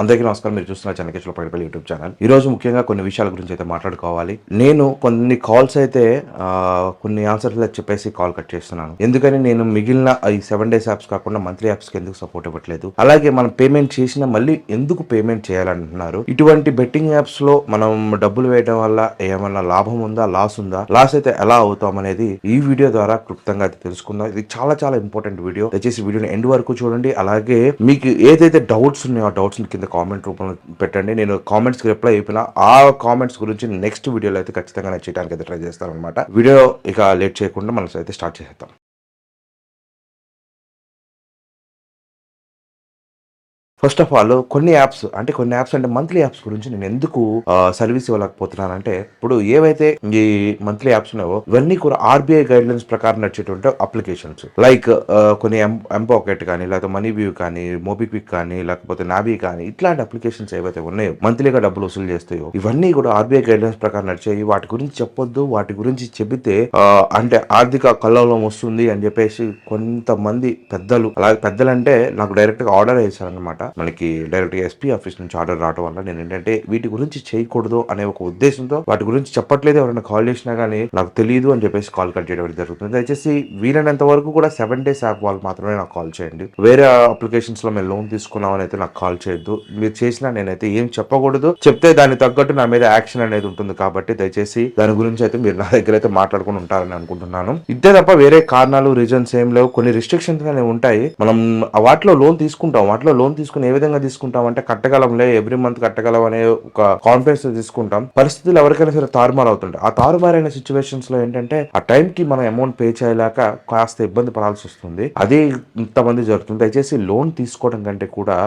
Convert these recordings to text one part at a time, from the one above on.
అందరికీ నమస్కారం. మీరు చూస్తున్న చెన్నకేశ్వర పగడపల్లి యూట్యూబ్ ఛానల్. ఈ రోజు ముఖ్యంగా కొన్ని విషయాల గురించి అయితే మాట్లాడుకోవాలి. నేను కొన్ని కాల్స్ అయితే కొన్ని ఆన్సర్స్ చెప్పేసి కాల్ కట్ చేస్తున్నాను. ఎందుకని నేను మిగిలిన ఈ 7 days యాప్స్ కాకుండా మంత్లీ యాప్స్ కి ఎందుకు సపోర్ట్ ఇవ్వట్లేదు, అలాగే మనం పేమెంట్ చేసినా మళ్ళీ ఎందుకు పేమెంట్ చేయాలంటున్నారు. ఇటువంటి బెట్టింగ్ యాప్స్ లో మనం డబ్బులు వేయడం వల్ల ఏమన్నా లాభం ఉందా, లాస్ ఉందా, లాస్ అయితే ఎలా అవుతాం అనేది ఈ వీడియో ద్వారా క్లుప్తంగా అయితే తెలుసుకుందాం. ఇది చాలా చాలా ఇంపార్టెంట్ వీడియో. దయచేసి వీడియోని ఎండ్ వరకు చూడండి. అలాగే మీకు ఏదైతే డౌట్స్ ఉన్నాయో ఆ డౌట్స్ కింద కామెంట్ రూపంలో పెట్టండి. నేను కామెంట్స్ కి రిప్లై అయిపోయినా ఆ కామెంట్స్ గురించి నెక్స్ట్ వీడియోలో అయితే ఖచ్చితంగా నేను చేయడానికి అయితే ట్రై చేస్తాను అనమాట. వీడియో ఇక లేట్ చేయకుండా మనం అయితే స్టార్ట్ చేసేద్దాం. ఫస్ట్ ఆఫ్ ఆల్ కొన్ని యాప్స్ అంటే మంత్లీ యాప్స్ గురించి నేను ఎందుకు సర్వీస్ ఇవ్వలేకపోతున్నానంటే, ఇప్పుడు ఏవైతే ఈ మంత్లీ యాప్స్ ఉన్నాయో ఇవన్నీ కూడా ఆర్బీఐ గైడ్ లైన్స్ ప్రకారం నడిచేటువంటి అప్లికేషన్స్. లైక్ కొన్ని ఎంపాకెట్ కానీ, లేకపోతే మనీ వ్యూ కానీ, మోబిక్విక్ కానీ, లేకపోతే నాబీ కానీ, ఇట్లాంటి అప్లికేషన్స్ ఏవైతే ఉన్నాయో మంత్లీగా డబ్బులు వసూలు చేస్తాయో ఇవన్నీ కూడా ఆర్బీఐ గైడ్ లైన్స్ ప్రకారం నడిచాయి. వాటి గురించి చెప్పొద్దు, వాటి గురించి చెబితే అంటే ఆర్థిక కల్లోలం వస్తుంది అని చెప్పేసి కొంతమంది పెద్దలు, అలాగే పెద్దలు అంటే నాకు డైరెక్ట్ గా ఆర్డర్ వేశారనమాట. మనకి డైరెక్ట్ గా ఎస్పీ ఆఫీస్ నుంచి ఆర్డర్ రావడం వల్ల నేను ఏంటంటే వీటి గురించి చేయకూడదు అనే ఒక ఉద్దేశంతో వాటి గురించి చెప్పట్లేదు. ఎవరైనా కాల్ చేసినా కానీ నాకు తెలియదు అని చెప్పేసి కాల్ కట్ చేయడం జరుగుతుంది. దయచేసి వీలైనంత వరకు కూడా 7 days యాప్ వాళ్ళు మాత్రమే నాకు కాల్ చేయండి. వేరే అప్లికేషన్స్ లో మేము లోన్ తీసుకున్నామని అయితే నాకు కాల్ చేయొద్దు. మీరు చేసినా నేనైతే ఏం చెప్పకూడదు. చెప్తే దానికి తగ్గట్టు నా మీద యాక్షన్ అనేది ఉంటుంది. కాబట్టి దయచేసి దాని గురించి అయితే మీరు నా దగ్గర అయితే మాట్లాడుకుని ఉంటారని అనుకుంటున్నాను. ఇదే తప్ప వేరే కారణాలు, రీజన్స్ ఏం లేవు. కొన్ని రిస్ట్రిక్షన్స్ అనేవి ఉంటాయి. మనం వాటిలో లోన్ తీసుకుంటాం. వాటిలో లోన్ తీసుకుని ఏ విధంగా తీసుకుంటాం అంటే కట్టగలంలే, ఎవ్రీ మంత్ కట్టగలం అనే ఒక కాన్ఫిడెన్స్ తీసుకుంటాం. పరిస్థితులు ఎవరికైనా సరే తారుమారు అవుతుంటాయి. ఆ తారుమారైన సిచ్యువేషన్స్ లో ఏంటంటే ఆ టైం కి మనం అమౌంట్ పే చేయలేక కాస్త ఇబ్బంది పడాల్సి వస్తుంది. అదే ఇంతమంది జరుగుతుంది. దయచేసి లోన్ తీసుకోవడం కంటే కూడా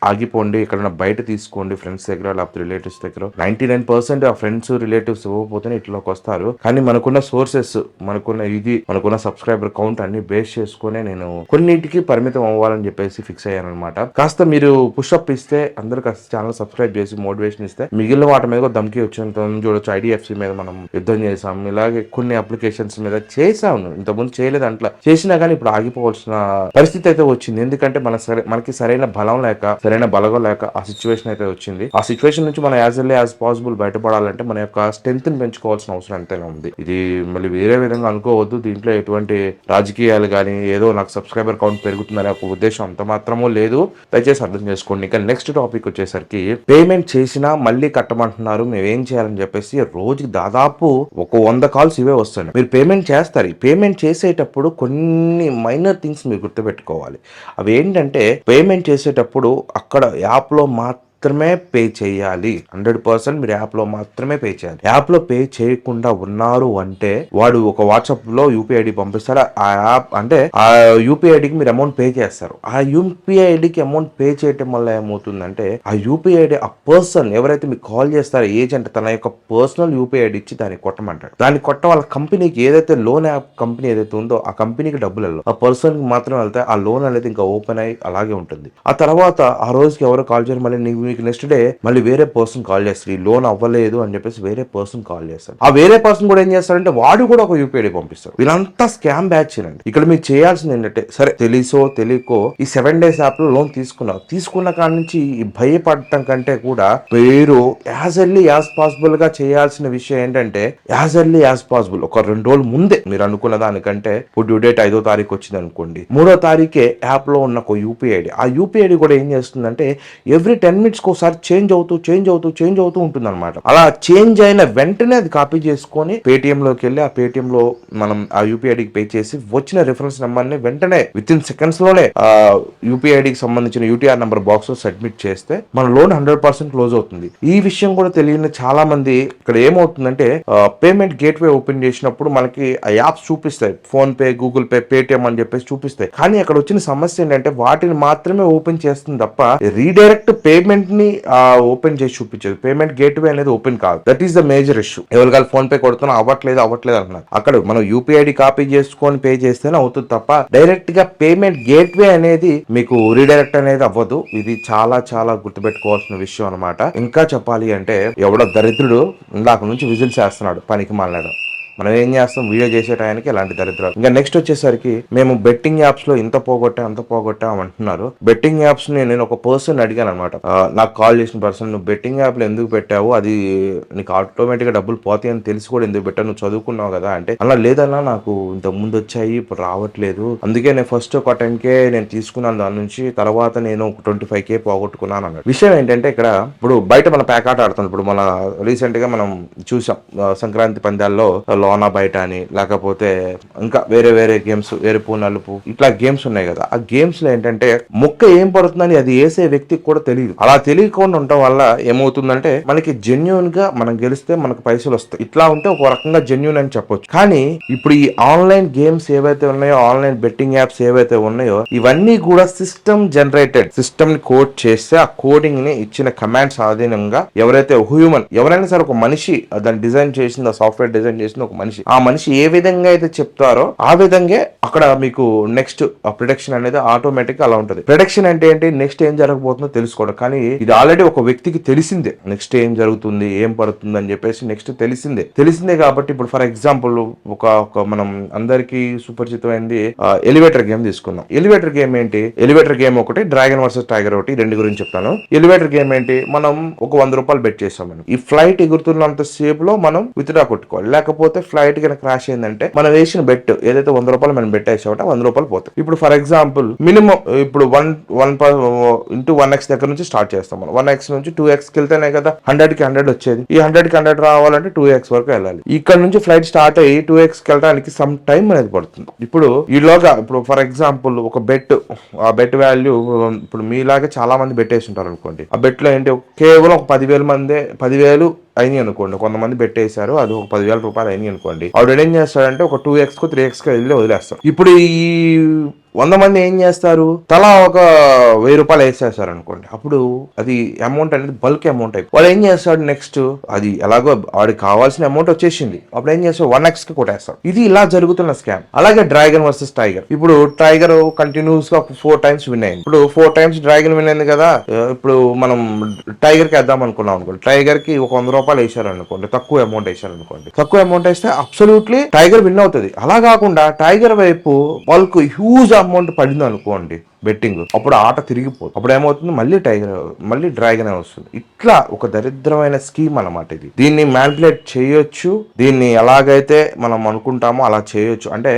ఆగిపోండి, ఎక్కడైనా బయట తీసుకోండి, ఫ్రెండ్స్ దగ్గర లేకపోతే రిలేటివ్స్ దగ్గర. 99% ఆ ఫ్రెండ్స్ రిలేటివ్స్ ఇవ్వకపోతేనే ఇట్లోకి వస్తారు. కానీ మనకున్న సోర్సెస్, మనకున్న సబ్స్క్రైబర్ కౌంట్ అన్ని బేస్ చేసుకునే నేను కొన్నిటికి పరిమితం అవ్వాలని చెప్పేసి ఫిక్స్ అయ్యాను అనమాట. కాస్త మీరు పుషప్ ఇస్తే, అందరు కాస్త ఛానల్ సబ్స్క్రైబ్ చేసి మోటివేషన్ ఇస్తే మిగిలిన వాటి మీద దమ్కి వచ్చినంత చూడొచ్చు. ఐడిఎఫ్సి మీద మనం యుద్ధం చేసాం. ఇలాగే కొన్ని అప్లికేషన్స్ మీద చేసాము. ఇంతకుముందు చేయలేదు. అట్లా చేసినా కానీ ఇప్పుడు ఆగిపోవాల్సిన పరిస్థితి అయితే వచ్చింది. ఎందుకంటే మనకి సరైన బలం లేక, సరైన బలగం లేక ఆ సిచ్యువేషన్ అయితే వచ్చింది. ఆ సిచ్యువేషన్ నుంచి మనం యాజ్ ఎర్లీ యాజ్ పాసిబుల్ బయటపడాలంటే మన యొక్క స్ట్రెంత్ ని పెంచుకోవాల్సిన అవసరం ఎంతైనా ఉంది. ఇది మళ్ళీ వేరే విధంగా అనుకోవద్దు. దీంట్లో ఎటువంటి రాజకీయాలు కానీ, ఏదో నాకు సబ్స్క్రైబర్ కౌంట్ పెరుగుతుందనే ఒక ఉద్దేశం అంత మాత్రమూ లేదు. దయచేసి అర్థం చేసుకోండి. ఇంకా నెక్స్ట్ టాపిక్ వచ్చేసరికి, పేమెంట్ చేసినా మళ్ళీ కట్టమంటున్నారు, మేము ఏం చేయాలని చెప్పేసి రోజుకి దాదాపు ఒక 100 calls ఇవే వస్తున్నాయి. మీరు పేమెంట్ చేస్తారు. పేమెంట్ చేసేటప్పుడు కొన్ని మైనర్ థింగ్స్ మీరు గుర్తుపెట్టుకోవాలి. అవి ఏంటంటే, పేమెంట్ చేసేటప్పుడు అక్కడ యాప్లో మాత్రమే పే చేయాలి. 100% మీరు యాప్ లో మాత్రమే పే చేయాలి. యాప్ లో పే చేయకుండా ఉన్నారు అంటే వాడు ఒక వాట్సాప్ లో యూపీఐ ఐడి పంపిస్తాడు. ఆ యాప్ అంటే ఆ యూపీఐ ఐడికి మీరు అమౌంట్ పే చేస్తారు. ఆ యూపీఐ ఐడికి అమౌంట్ పే చేయటం వల్ల ఏమవుతుందంటే, ఆ యూపీఐ ఐడి ఆ పర్సన్ ఎవరైతే మీకు కాల్ చేస్తారో ఏజెంట్ తన యొక్క పర్సనల్ యూపీఐ ఐడి ఇచ్చి దాన్ని కొట్టమంటాడు. దాన్ని కొట్ట వాళ్ళ కంపెనీకి, ఏదైతే లోన్ యాప్ కంపెనీ ఏదైతే ఉందో ఆ కంపెనీకి డబ్బులు వెళ్ళవు. ఆ పర్సన్ కి మాత్రం వెళ్తాయి. ఆ లోన్ అనేది ఇంకా ఓపెన్ అయ్యి అలాగే ఉంటుంది. ఆ తర్వాత ఆ రోజుకి ఎవరు కాల్ చేయరు. మళ్ళీ మీకు నెక్స్ట్ డే మళ్ళీ వేరే పర్సన్ కాల్ చేస్తారు. ఈ లోన్ అవ్వలేదు అని చెప్పేసి వేరే పర్సన్ కాల్ చేస్తారు. ఆ వేరే పర్సన్ కూడా ఏం చేస్తారంటే వాడు కూడా ఒక యూపీఐ పంపిస్తారు. వీళ్ళంతా స్కామ్ బ్యాచ్ అండి. ఇక్కడ మీరు చేయాల్సింది ఏంటంటే, సరే తెలుసో తెలియకో ఈ 7 days యాప్ లో లోన్ తీసుకున్న కాడ నుంచి ఈ భయపడటం కంటే కూడా మీరు యాజ్ ఎర్లీ యాజ్ పాసిబుల్ గా చేయాల్సిన విషయం ఏంటంటే, యాజ్ ఎర్లీ యాజ్ పాసిబుల్ ఒక 2 రోజుల ముందే మీరు అనుకున్న దానికంటే, ఇప్పుడు డ్యూ డేట్ 5వ తారీఖు వచ్చింది అనుకోండి, 3వ తారీఖే యాప్ లో ఉన్న ఒక యూపీఐ ఐడి, ఆ యూపీఐ ఐడి కూడా ఏం చేస్తుందంటే ఎవ్రీ 10 minutes ఒకసారి చేంజ్ అవుతూ ఉంటుంది అనమాట. అలా చేంజ్ అయిన వెంటనే అది కాపీ చేసుకొని పేటిఎం లోకి వెళ్ళి ఆ పేటిఎం లో మనం ఆ యూపీఐ ఐడికి పే చేసి వచ్చిన రిఫరెన్స్ నెంబర్ ని వెంటనే విత్ ఇన్ సెకండ్స్ లోనే యూపీఐ ఐడికి సంబంధించిన యూటీఆర్ నెంబర్ బాక్స్ లో సబ్మిట్ చేస్తే మన లోన్ 100% క్లోజ్ అవుతుంది. ఈ విషయం కూడా తెలియని చాలా మంది ఇక్కడ ఏమవుతుందంటే, పేమెంట్ గేట్వే ఓపెన్ చేసినప్పుడు మనకి ఆ యాప్స్ చూపిస్తాయి. Phone pay, Google pay, Paytm అని చెప్పేసి చూపిస్తాయి. కానీ అక్కడ వచ్చిన సమస్య ఏంటంటే వాటిని మాత్రమే ఓపెన్ చేస్తుంది తప్ప రీడైరెక్ట్ పేమెంట్ ని ఓపెన్ చేసి చూపించదు. పేమెంట్ గేట్వే అనేది ఓపెన్ కాదు. That is the major issue. ఎవరికాలు ఫోన్ పే కొడుతున్నా అవ్వట్లేదు అంటున్నారు. అక్కడ మనం యూపీఐ ఐడి కాపీ చేసుకొని పే చేస్తేనే అవుతుంది తప్ప డైరెక్ట్ గా పేమెంట్ గేట్వే అనేది మీకు రీడైరెక్ట్ అనేది అవ్వదు. ఇది చాలా చాలా గుర్తుపెట్టుకోవాల్సిన విషయం అనమాట. ఇంకా చెప్పాలి అంటే, ఎవడో దరిద్రుడు ఇందాక నుంచి విజిల్స్ వేస్తున్నాడు, పనికి మాలాడు. మనం ఏం చేస్తాం, వీడియో చేసే టయానికి ఇలాంటి దరిద్రాలు. ఇంకా నెక్స్ట్ వచ్చేసరికి మేము బెట్టింగ్ యాప్స్ లో ఇంత పోగొట్టా అంత పోగొట్టా అంటున్నారు. బెట్టింగ్ యాప్స్ ని నేను ఒక పర్సన్ అడిగాను అనమాట. నాకు కాల్ చేసిన పర్సన్, నువ్వు బెట్టింగ్ యాప్ లో ఎందుకు పెట్టావు, అది నీకు ఆటోమేటిక్ గా డబ్బులు పోతాయి అని తెలిసి కూడా ఎందుకు పెట్టావు, నువ్వు చదువుకున్నావు కదా అంటే, అలా లేదన్నా నాకు ఇంత ముందు వచ్చాయి ఇప్పుడు రావట్లేదు, అందుకే నేను ఫస్ట్ ఒక 10K నేను తీసుకున్నాను, దాని నుంచి తర్వాత నేను 25K పోగొట్టుకున్నాను అన్నాడు. విషయం ఏంటంటే ఇక్కడ ఇప్పుడు బయట మన ప్యాకాట ఆడుతాం. ఇప్పుడు మన రీసెంట్ గా మనం చూసాం సంక్రాంతి పందాల్లో లోనా బయట అని, లేకపోతే ఇంకా వేరే వేరే గేమ్స్, ఎరుపు నలుపు ఇట్లా గేమ్స్ ఉన్నాయి కదా. ఆ గేమ్స్ లో ఏంటంటే మొక్క ఏం పడుతుందని అది వేసే వ్యక్తికి కూడా తెలియదు. అలా తెలియకుండా ఉండటం వల్ల ఏమవుతుందంటే మనకి జెన్యున్ గా మనం గెలిస్తే మనకు పైసలు వస్తాయి. ఇట్లా ఉంటే ఒక రకంగా జెన్యున్ అని చెప్పొచ్చు. కానీ ఇప్పుడు ఈ ఆన్లైన్ గేమ్స్ ఏవైతే ఉన్నాయో, ఆన్లైన్ బెట్టింగ్ యాప్స్ ఏవైతే ఉన్నాయో, ఇవన్నీ కూడా సిస్టమ్ జనరేటెడ్. సిస్టమ్ ని కోడ్ చేస్తే ఆ కోడింగ్ ని ఇచ్చిన కమాండ్స్ ఆధీనంగా ఎవరైతే హ్యూమన్, ఎవరైనా సరే ఒక మనిషి దాన్ని డిజైన్ చేసింది, ఆ సాఫ్ట్వేర్ డిజైన్ చేసింది ఒక మనిషి, ఆ మనిషి ఏ విధంగా అయితే చెప్తారో ఆ విధంగా అక్కడ మీకు నెక్స్ట్ ప్రిడిక్షన్ అనేది ఆటోమేటిక్ అలా ఉంటుంది. ప్రిడిక్షన్ అంటే ఏంటి, నెక్స్ట్ ఏం జరగబోతుందో తెలుసుకోవడం. కానీ ఇది ఆల్రెడీ ఒక వ్యక్తికి తెలిసిందే, నెక్స్ట్ ఏం జరుగుతుంది ఏం పడుతుంది అని చెప్పేసి నెక్స్ట్ తెలిసిందే కాబట్టి ఇప్పుడు ఫర్ ఎగ్జాంపుల్ ఒక మనం అందరికి సుపరిచితమైంది ఎలివేటర్ గేమ్ తీసుకుందాం. ఎలివేటర్ గేమ్ ఏంటి, ఎలివేటర్ గేమ్ ఒకటి, డ్రాగన్ వర్సెస్ టైగర్ ఒకటి, రెండు గురించి చెప్తాను. ఎలివేటర్ గేమ్ ఏంటి, మనం ఒక 100 రూపాయలు బెట్ చేసామని, ఈ ఫ్లైట్ ఎగురుతున్నంత సేపు లో మనం విత్డ్రా కొట్టుకోవాలి. లేకపోతే ఫ్లైట్ కనుక క్రాష్ అయిందంటే మనం వేసిన బెట్ ఏదైతే 100 రూపాయలు మనం బెట్ వేసామంటే 100 రూపాయలు పోతాయి. ఇప్పుడు ఫర్ ఎగ్జాంపుల్ మినిమం ఇప్పుడు 1x దగ్గర నుంచి స్టార్ట్ చేస్తాం. మనం 1x నుంచి 2x కి వెళ్తేనే కదా 100కి 100 వచ్చేది. ఈ 100కి 100 రావాలంటే 2x వరకు వెళ్ళాలి. ఇక్కడ నుంచి ఫ్లైట్ స్టార్ట్ అయ్యి 2x కి వెళ్ళడానికి సమ్ టైం అనేది పడుతుంది. ఇప్పుడు ఈలోగా ఇప్పుడు ఫర్ ఎగ్జాంపుల్ ఒక బెట్, ఆ బెట్ వాల్యూ ఇప్పుడు మీలాగే చాలా మంది బెట్టేసి ఉంటారు అనుకోండి. ఆ బెట్ లో ఏంటి, కేవలం ఒక 10,000 అయినాయి అనుకోండి. కొంతమంది బెట్టేశారు, అది ఒక 10,000 రూపాయలు అయినాయి అనుకోండి. ఆవిడ ఏం చేస్తాడంటే ఒక 2x కు 3x కు వెళ్ళి వదిలేస్తాడు. ఇప్పుడు ఈ 100 మంది ఏం చేస్తారు, తలా ఒక 1000 రూపాయలు వేసేస్తారు అనుకోండి. అప్పుడు అది అమౌంట్ అనేది బల్క్ అమౌంట్ అయిపోయి వాడు ఏం చేస్తాడు, నెక్స్ట్ అది ఎలాగో వాడికి కావాల్సిన అమౌంట్ వచ్చేసింది, అప్పుడు ఏం చేస్తాడు 1x కి కొట్టేస్తాడు. ఇది ఇలా జరుగుతున్న స్కామ్. అలాగే డ్రాగన్ వర్సెస్ టైగర్, ఇప్పుడు టైగర్ కంటిన్యూస్ గా 4 టైమ్స్ విన్ అయింది. ఇప్పుడు 4 టైమ్స్ డ్రాగన్ విన్ అయింది కదా, ఇప్పుడు మనం టైగర్ కి వేద్దాం అనుకున్నాం అనుకోండి. టైగర్ కి ఒక 100 రూపాయలు వేసారు అనుకోండి, తక్కువ అమౌంట్ వేసారు అనుకోండి. తక్కువ అమౌంట్ వేస్తే అబ్సల్యూట్లీ టైగర్ విన్ అవుతుంది. అలా కాకుండా టైగర్ వైపు వాళ్ళకు హ్యూజ్ అమౌంట్ పడింది అనుకోండి బెట్టింగ్, అప్పుడు ఆట తిరిగిపోతుంది. అప్పుడు ఏమవుతుంది, మళ్ళీ డ్రాగన్ వస్తుంది. ఇట్లా ఒక దరిద్రమైన స్కీమ్ అన్నమాట ఇది. దీన్ని మ్యానిపులేట్ చేయొచ్చు, దీన్ని ఎలాగైతే మనం అనుకుంటామో అలా చేయొచ్చు. అంటే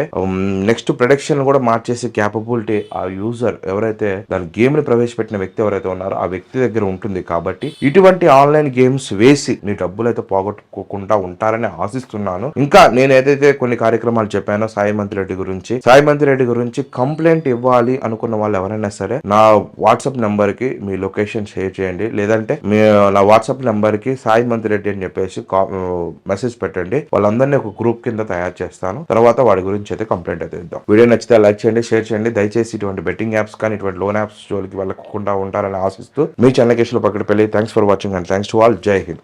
నెక్స్ట్ ప్రొడక్షన్ కూడా మార్చేసే క్యాపబిలిటీ ఆ యూజర్ ఎవరైతే దాని గేమ్ ని ప్రవేశపెట్టిన వ్యక్తి ఎవరైతే ఉన్నారో ఆ వ్యక్తి దగ్గర ఉంటుంది. కాబట్టి ఇటువంటి ఆన్లైన్ గేమ్స్ వేసి మీ డబ్బులు అయితే పోగొట్టుకోకుండా ఉంటారని ఆశిస్తున్నాను. ఇంకా నేను ఏదైతే కొన్ని కార్యక్రమాలు చెప్పానో సాయి మంత్రి రెడ్డి గురించి కంప్లైంట్ ఇవ్వాలి అనుకున్న వాళ్ళు ఎవరైనా సరే నా వాట్సాప్ నెంబర్ కి మీ లొకేషన్ షేర్ చేయండి, లేదంటే నా వాట్సాప్ నెంబర్ కి సాయి మంత్రి రెడ్డి అని చెప్పేసి మెసేజ్ పెట్టండి. వాళ్ళందరినీ ఒక గ్రూప్ కింద తయారు చేస్తాను. తర్వాత వాడి గురించి అయితే కంప్లైంట్ అయితే ఇద్దాం. వీడియో నచ్చితే లైక్ చేయండి, షేర్ చేయండి. దయచేసి ఇటువంటి బెట్టింగ్ యాప్స్ కానీ ఇటువంటి లోన్ యాప్స్ జోలికి వెళ్ళకుండా ఉంటారని ఆశిస్తూ మీ Chennakeshwara Pakkadipalli. Thanks for watching and thanks to all. జై హింద్.